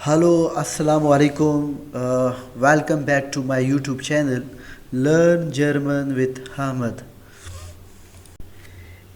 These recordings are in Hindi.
Hello, Assalamu alaikum. Welcome back to my YouTube channel Learn German with Hamad.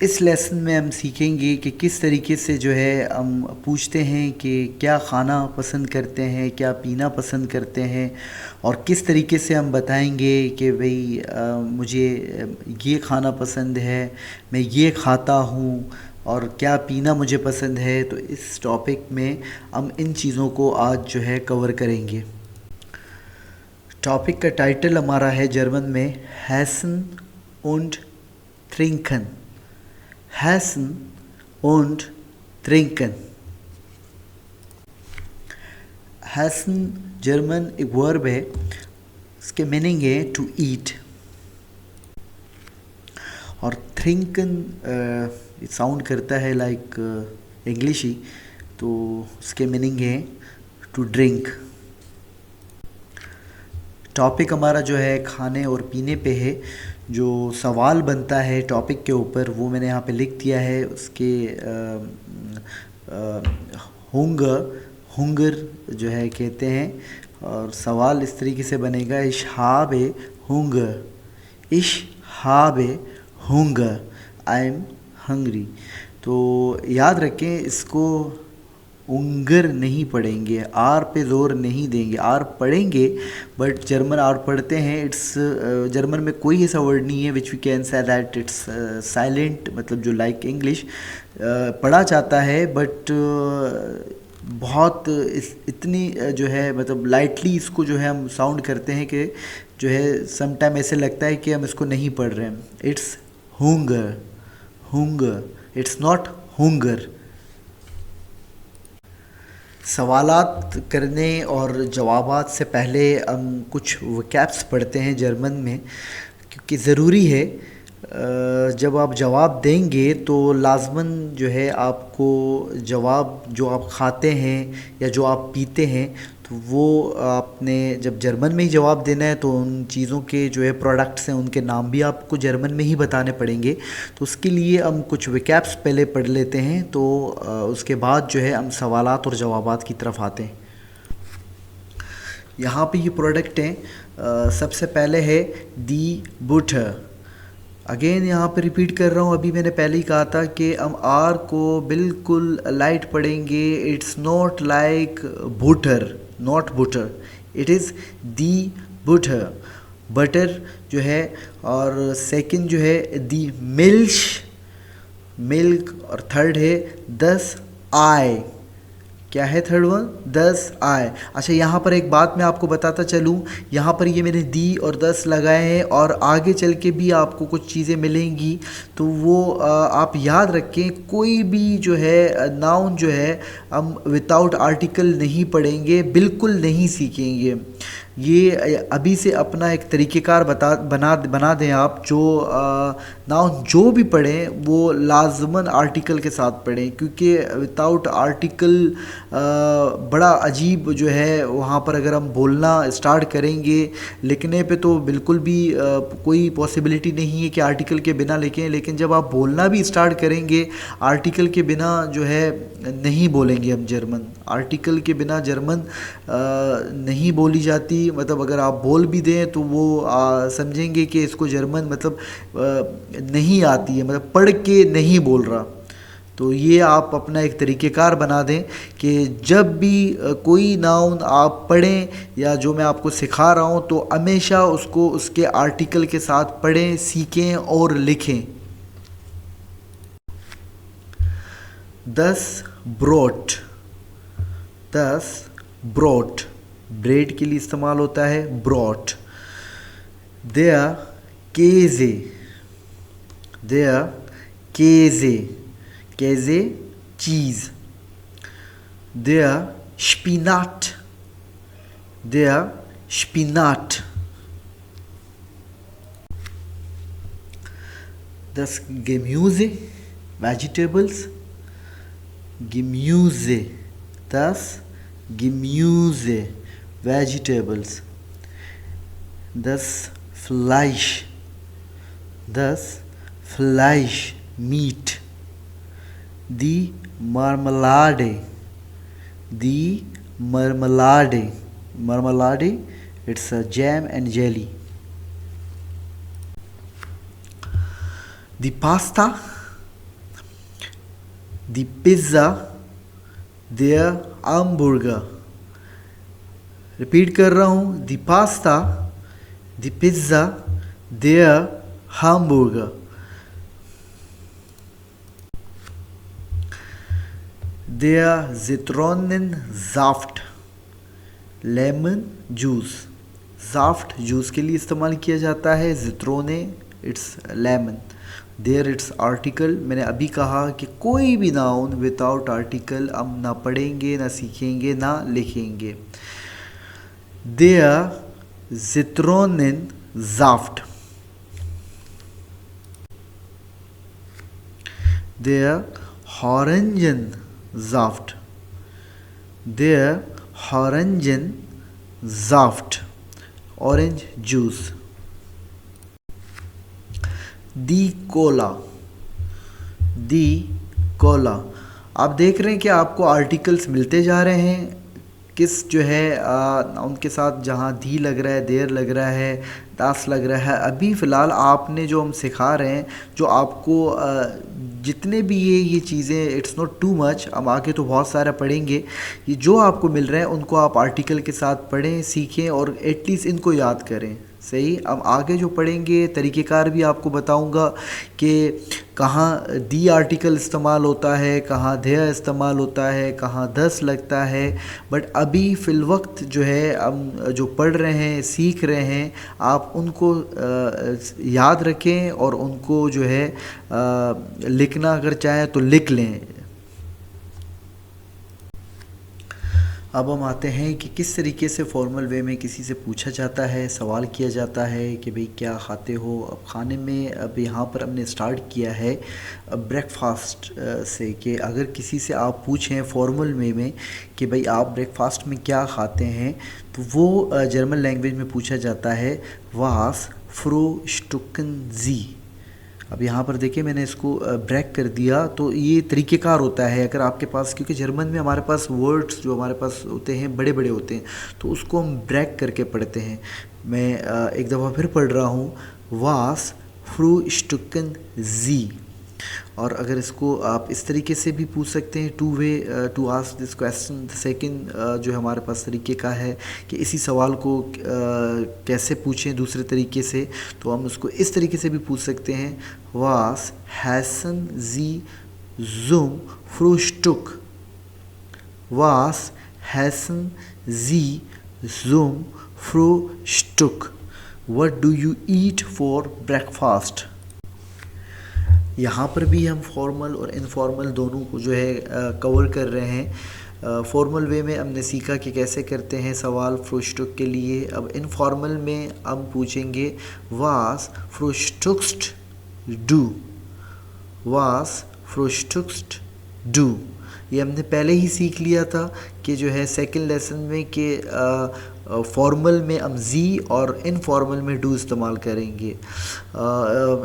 इस लेसन में हम सीखेंगे कि किस तरीके से जो है हम पूछते हैं कि क्या खाना पसंद करते हैं, क्या पीना पसंद करते हैं, और किस तरीके से हम बताएंगे कि भाई मुझे ये खाना पसंद है, मैं ये खाता हूँ, और क्या पीना मुझे पसंद है। तो इस टॉपिक में हम इन चीज़ों को आज जो है कवर करेंगे। टॉपिक का टाइटल हमारा है जर्मन में Hesson und trinken। Hesson und trinken। Hesson German एक वर्ब है, इसके मीनिंग है टू ईट, और trinken साउंड करता है लाइक इंग्लिश ही, तो उसके मीनिंग है टू ड्रिंक। टॉपिक हमारा जो है खाने और पीने पे है। जो सवाल बनता है टॉपिक के ऊपर वो मैंने यहाँ पे लिख दिया है। उसके हुंगर जो है कहते हैं, और सवाल इस तरीके से बनेगा इश habe हुंगर, इश habe हुंगर, आई एम हंग्री। तो याद रखें, इसको उंगर नहीं पढ़ेंगे, आर पे ज़ोर नहीं देंगे। आर पढ़ेंगे बट जर्मन आर पढ़ते हैं, इट्स जर्मन में कोई ऐसा वर्ड नहीं है which we can say that it's silent, मतलब जो लाइक इंग्लिश पढ़ा जाता है, बट बहुत इतनी जो है मतलब लाइटली इसको जो है हम साउंड करते हैं कि जो है समटाइम ऐसे लगता है कि हम इसको नहीं पढ़ रहे हैं। इट्स हुंगर, हुंगर, इट्स नॉट हुंगर। सवालात करने और जवाबात से पहले हम कुछ वोकैब्स पढ़ते हैं जर्मन में, क्योंकि ज़रूरी है। जब आप जवाब देंगे तो लाजमन जो है आपको जवाब जो आप खाते हैं या जो आप पीते हैं, तो वो आपने जब जर्मन में ही जवाब देना है तो उन चीज़ों के जो है प्रोडक्ट्स हैं उनके नाम भी आपको जर्मन में ही बताने पड़ेंगे। तो उसके लिए हम कुछ वोकैब्स पहले पढ़ लेते हैं, तो उसके बाद जो है हम सवालात और जवाबात की तरफ आते हैं। यहाँ पे ये प्रोडक्ट हैं। सबसे पहले है दी बुटर। अगेन यहाँ पे रिपीट कर रहा हूँ, अभी मैंने पहले ही कहा था कि हम आर को बिल्कुल लाइट पढ़ेंगे। It's not like बुटर, not बुटर, it is the बुटर, butter जो है। और सेकंड जो है दी मिल्क, मिल्क। और थर्ड है 10 आई। क्या है थर्ड वन? 10 आई। अच्छा, यहाँ पर एक बात मैं आपको बताता चलूँ, यहाँ पर ये मैंने दी और 10 लगाए हैं, और आगे चल के भी आपको कुछ चीज़ें मिलेंगी, तो वो आप याद रखें। कोई भी जो है नाउन जो है हम विदाउट आर्टिकल नहीं पढ़ेंगे, बिल्कुल नहीं सीखेंगे। ये अभी से अपना एक तरीक़ेकार बना दें आप। जो नाउन जो भी पढ़ें वो लाजमन आर्टिकल के साथ पढ़ें, क्योंकि विदाउट आर्टिकल बड़ा अजीब जो है वहाँ पर अगर हम बोलना स्टार्ट करेंगे लिखने पे, तो बिल्कुल भी कोई पॉसिबिलिटी नहीं है कि आर्टिकल के बिना लिखें। लेकिन जब आप बोलना भी स्टार्ट करेंगे आर्टिकल के बिना जो है नहीं बोलेंगे हम जर्मन। आर्टिकल के बिना जर्मन नहीं बोली जाती। मतलब अगर आप बोल भी दें तो वो समझेंगे कि इसको जर्मन मतलब नहीं आती है, मतलब पढ़ के नहीं बोल रहा। तो ये आप अपना एक तरीक़ेकार बना दें कि जब भी कोई नाउन आप पढ़ें या जो मैं आपको सिखा रहा हूँ, तो हमेशा उसको उसके आर्टिकल के साथ पढ़ें, सीखें और लिखें। 10 ब्रोट, 10 ब्रोट, ब्रेड के लिए इस्तेमाल होता है ब्रोट। देयर केजे, देयर केजे, केजे चीज़। देयर स्पिनाट, देयर स्पिनाट। 10 Gemüse, vegetables, Gemüse, 10 Gemüse, vegetables। 10 Fleisch, 10 Fleisch, meat। Die Marmelade, die marmalade. Marmalade, it's a jam and jelly. The pasta, the pizza, their hamburger. Repeat कर रहा हूँ, the pasta, the pizza, their hamburger. Der Zitronensaft, lemon juice. साफ्ट जूस के लिए इस्तेमाल किया जाता है. जित्रोने, इट्स लेमन. देयर इट्स आर्टिकल. मैंने अभी कहा कि कोई भी नाउन विदाउट आर्टिकल हम ना पढ़ेंगे, ना सीखेंगे, ना लिखेंगे. Der Zitronensaft, der Orangensaft, der Orangensaft, orange juice. Die Cola, die Cola. आप देख रहे हैं कि आपको आर्टिकल्स मिलते जा रहे हैं. किस जो है उनके साथ जहाँ दी लग रहा है, देर लग रहा है, दास लग रहा है. अभी फ़िलहाल आपने जो हम सिखा रहे हैं, जो आपको जितने भी ये चीज़ें, इट्स नॉट टू मच. हम आगे तो बहुत सारा पढ़ेंगे. ये जो आपको मिल रहे हैं उनको आप आर्टिकल के साथ पढ़ें, सीखें और एटलीस्ट इनको याद करें. सही. अब आगे जो पढ़ेंगे तरीक़ेकार भी आपको बताऊंगा कि कहाँ दी आर्टिकल इस्तेमाल होता है, कहाँ धेय इस्तेमाल होता है, कहाँ दस लगता है. बट अभी फ़िलवक्त जो है हम जो पढ़ रहे हैं, सीख रहे हैं, आप उनको याद रखें और उनको जो है लिखना अगर चाहें तो लिख लें. अब हम आते हैं कि किस तरीके से फॉर्मल वे में किसी से पूछा जाता है, सवाल किया जाता है कि भाई क्या खाते हो. अब खाने में अब यहाँ पर हमने स्टार्ट किया है ब्रेकफास्ट से, कि अगर किसी से आप पूछें फॉर्मल वे में कि भाई आप ब्रेकफास्ट में क्या खाते हैं, तो वो जर्मन लैंग्वेज में पूछा जाता है वास फ्रूस्टुकन जी. अब यहाँ पर देखिए मैंने इसको ब्रेक कर दिया, तो ये तरीक़ेकार होता है. अगर आपके पास, क्योंकि जर्मन में हमारे पास वर्ड्स जो हमारे पास होते हैं बड़े बड़े होते हैं, तो उसको हम ब्रेक करके पढ़ते हैं. मैं एक दफ़ा फिर पढ़ रहा हूँ, वास फ्रूस्टुकन जी. और अगर इसको आप इस तरीके से भी पूछ सकते हैं, two way to ask this question. Second जो हमारे पास तरीके का है कि इसी सवाल को कैसे पूछें दूसरे तरीके से, तो हम उसको इस तरीके से भी पूछ सकते हैं, वास हैसन जी जुम फ्रूस्टुक. वास हैसन जी जुम फ्रूस्टुक. What do you eat for breakfast. यहाँ पर भी हम फॉर्मल और इनफॉर्मल दोनों को जो है कवर कर रहे हैं. फॉर्मल वे में हमने सीखा कि कैसे करते हैं सवाल फ्रूस्टुक के लिए. अब इनफॉर्मल में हम पूछेंगे वास फ्रूस्टुक्स्ट डू. वास फ्रूस्टुक्स्ट डू. ये हमने पहले ही सीख लिया था कि जो है सेकंड लेसन में कि फॉर्मल में हम जी और इनफॉर्मल में डू इस्तेमाल करेंगे.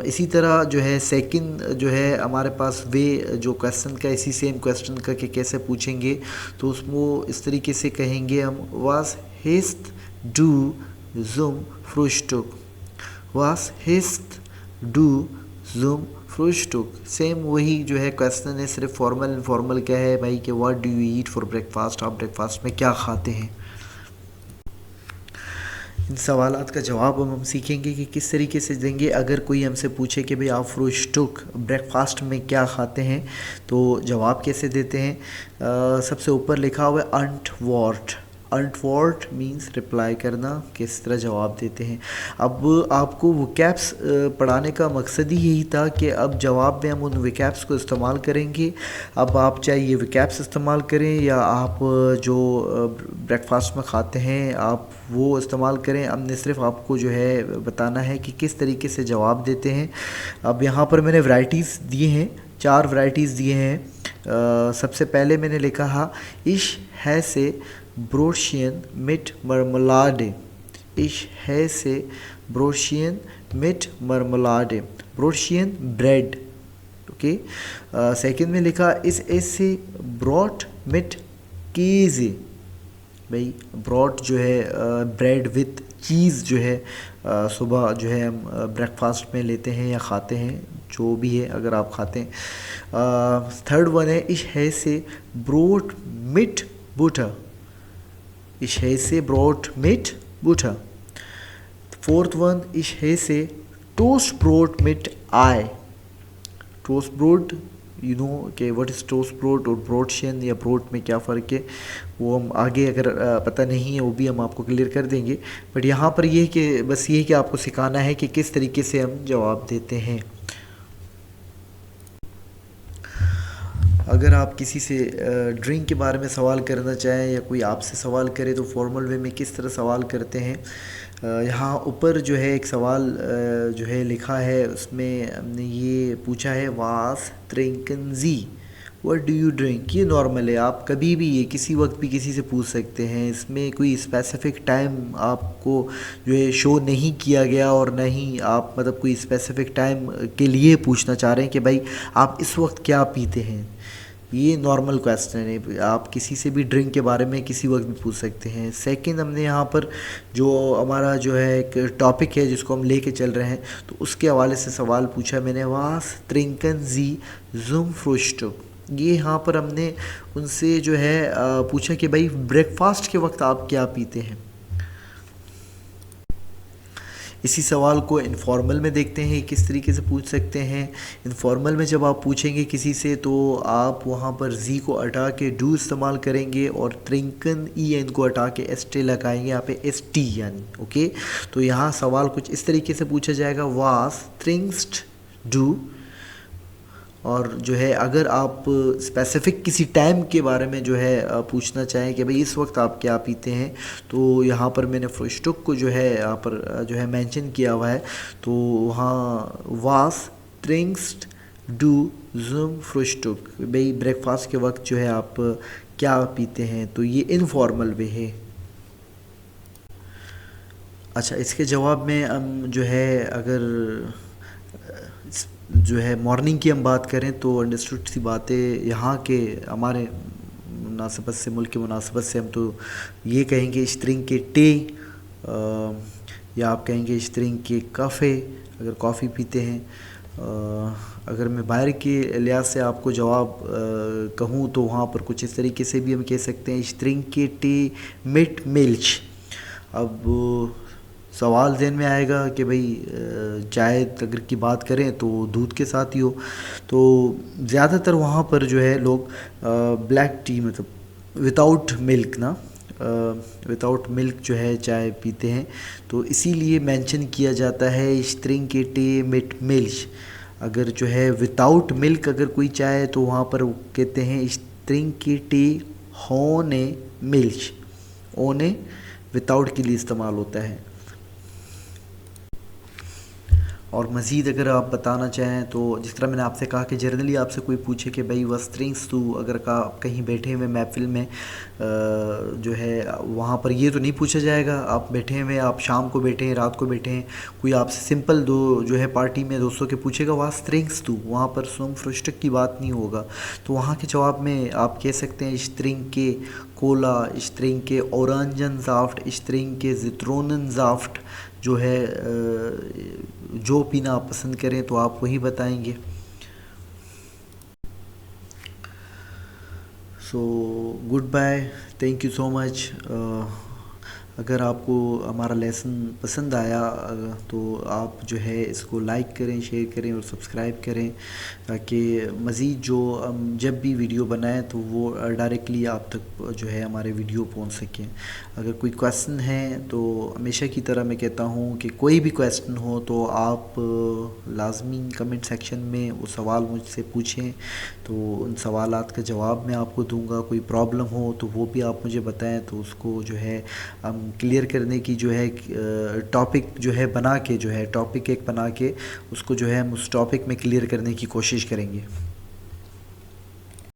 इसी तरह जो है सेकंड जो है हमारे पास वे जो क्वेश्चन का, इसी सेम क्वेश्चन का कि कैसे पूछेंगे, तो उसको इस तरीके से कहेंगे हम, वास हिस्ट डू जुम फ्रूस्टुक. वास हिस्ट डू जुम फ्रूस्टुक. सेम वही जो है क्वेश्चन है, सिर्फ फॉर्मल इनफॉर्मल क्या है भाई कि what do you eat for breakfast. आप ब्रेकफास्ट में क्या खाते हैं. इन सवालात का जवाब हम सीखेंगे कि किस तरीके से देंगे. अगर कोई हमसे पूछे कि भाई आप फ्रूस्टुक ब्रेकफास्ट में क्या खाते हैं, तो जवाब कैसे देते हैं. सबसे ऊपर लिखा हुआ है अंटवॉर्ट. अंटवॉर्ट मीन्स रिप्लाई करना, किस तरह जवाब देते हैं. अब आपको वोकैब्स पढ़ाने का मकसद ही यही था कि अब जवाब में हम उन वोकैब्स को इस्तेमाल करेंगे. अब आप चाहे ये वोकैब्स इस्तेमाल करें या आप जो ब्रेकफास्ट में खाते हैं आप वो इस्तेमाल करें. हमने सिर्फ आपको जो है बताना है कि किस तरीके से जवाब देते हैं. अब यहाँ पर मैंने वैराइटीज़ दिए हैं, 4 वैराइटीज़ दिए हैं. सबसे पहले मैंने लिखा है इश है से ब्रोशियन मिट मरमलाडे. इश है से ब्रोशियन मिट मरमलाडे. ब्रोशियन ब्रेड. ओके. सेकंड में लिखा इस ऐसे ब्रॉट मिट कीज़े. भाई ब्रॉड जो है ब्रेड विथ चीज़ जो है सुबह जो है हम ब्रेकफास्ट में लेते हैं या खाते हैं, जो भी है अगर आप खाते हैं। थर्ड वन है इश है से ब्रोट मिट बूटा, इश है से ब्रोट मिट बूटा। फोर्थ वन इश है से टोस्ट ब्रोट मिट आई, टोस्ट ब्रोड यू नो कि व्हाट इज़ टोस्ट ब्रोड और ब्रोडशियन या ब्रोड में क्या फ़र्क है, वो हम आगे अगर पता नहीं है वो भी हम आपको क्लियर कर देंगे। बट यहाँ पर ये है कि बस ये है कि आपको सिखाना है कि किस तरीके से हम जवाब देते हैं। अगर आप किसी से ड्रिंक के बारे में सवाल करना चाहें या कोई आपसे सवाल करे तो फॉर्मल वे में किस तरह सवाल करते हैं। यहाँ ऊपर जो है एक सवाल जो है लिखा है, उसमें हमने ये पूछा है वास ट्रिंकन जी, व्हाट डू यू ड्रिंक। ये नॉर्मल है, आप कभी भी ये किसी वक्त भी किसी से पूछ सकते हैं, इसमें कोई स्पेसिफ़िक टाइम आपको जो है शो नहीं किया गया और ना ही आप मतलब कोई स्पेसिफ़िक टाइम के लिए पूछना चाह रहे हैं कि भाई आप इस वक्त क्या पीते हैं। ये नॉर्मल क्वेश्चन है, आप किसी से भी ड्रिंक के बारे में किसी वक्त भी पूछ सकते हैं। सेकंड हमने यहाँ पर जो हमारा जो है एक टॉपिक है जिसको हम लेके चल रहे हैं, तो उसके हवाले से सवाल पूछा मैंने, वास ट्रिंकन जी जुम फ्रुश्टो। ये यहाँ पर हमने उनसे जो है पूछा कि भाई ब्रेकफास्ट के वक्त आप क्या पीते हैं। इसी सवाल को इनफॉर्मल में देखते हैं किस तरीके से पूछ सकते हैं। इनफॉर्मल में जब आप पूछेंगे किसी से तो आप वहाँ पर जी को हटा के डू इस्तेमाल करेंगे और ट्रिंकन ई एन को हटा के एस टी लगाएंगे यहाँ पे एस टी यानी ओके। तो यहाँ सवाल कुछ इस तरीके से पूछा जाएगा, वास ट्रिंक्स्ट डू। और जो है अगर आप स्पेसिफ़िक किसी टाइम के बारे में जो है पूछना चाहें कि भाई इस वक्त आप क्या पीते हैं, तो यहाँ पर मैंने फ्रुश्टुक को जो है यहाँ पर जो है मेंशन किया हुआ है। तो वहाँ वास ट्रिंक्स्ट डू जुम फ्रुश्टुक, भाई ब्रेकफास्ट के वक्त जो है आप क्या पीते हैं, तो ये इनफॉर्मल वे है। अच्छा, इसके जवाब में हम जो है अगर जो है मॉर्निंग की हम बात करें तो अंडरस्टूड सी बातें यहाँ के हमारे मुनासबत से, मुल्क की मुनासबत से हम तो ये कहेंगे इश्तरिंग के टे, या आप कहेंगे इश्तरिंग के काफ़े अगर कॉफ़ी पीते हैं। अगर मैं बाहर के लिहाज से आपको जवाब कहूँ तो वहाँ पर कुछ इस तरीके से भी हम कह सकते हैं इश्तरिंग के टे मिट मिल्च। अब सवाल ज़हन में आएगा कि भाई चाय अगर की बात करें तो दूध के साथ ही हो, तो ज़्यादातर वहाँ पर जो है लोग ब्लैक टी मतलब विदाउट मिल्क ना, विदाउट मिल्क जो है चाय पीते हैं, तो इसीलिए मेंशन किया जाता है इश्तरिंग के टे मिट मिल्च। अगर जो है विदाउट मिल्क अगर कोई चाय तो वहाँ पर कहते हैं इश्तरिंग के टे होने मिल्च, ओने विदाउट के लिए इस्तेमाल होता है। और मज़ीद अगर आप बताना चाहें तो जिस तरह मैंने आपसे कहा कि जनरली आपसे कोई पूछे कि भाई वस्ट्रिंग्स तू अगर का कहीं बैठे हुए महफिल में जो है वहाँ पर ये तो नहीं पूछा जाएगा, आप बैठे हुए आप शाम को बैठे हैं रात को बैठे हैं, कोई आपसे सिंपल दो जो है पार्टी में दोस्तों के पूछेगा वस्ट्रिंग्स तू, वहाँ पर सुम फ्रुश्टक की बात नहीं होगा। तो वहाँ के जवाब में आप कह सकते हैं इश्तरिंग के कोला, इश्तरिंग के औरंजन ज़ाफ्ट, इश्तरिंग के ज़ित्रोनन ज़ाफ्ट, जो है जो पीना आप पसंद करें तो आप वही बताएंगे। So goodbye, thank you so much. अगर आपको हमारा लेसन पसंद आया तो आप जो है इसको लाइक करें, शेयर करें और सब्सक्राइब करें, ताकि मज़ीद जो हम जब भी वीडियो बनाएं तो वो डायरेक्टली आप तक जो है हमारे वीडियो पहुंच सकें। अगर कोई क्वेश्चन है तो हमेशा की तरह मैं कहता हूं कि कोई भी क्वेश्चन हो तो आप लाजमी कमेंट सेक्शन में वो सवाल मुझसे पूछें, तो उन सवालात का जवाब मैं आपको दूंगा। कोई प्रॉब्लम हो तो वो भी आप मुझे बताएं, तो उसको जो है हम क्लियर करने की जो है टॉपिक जो है बना के, जो है टॉपिक एक बना के उसको जो है हम उस टॉपिक में क्लियर करने की कोशिश करेंगे।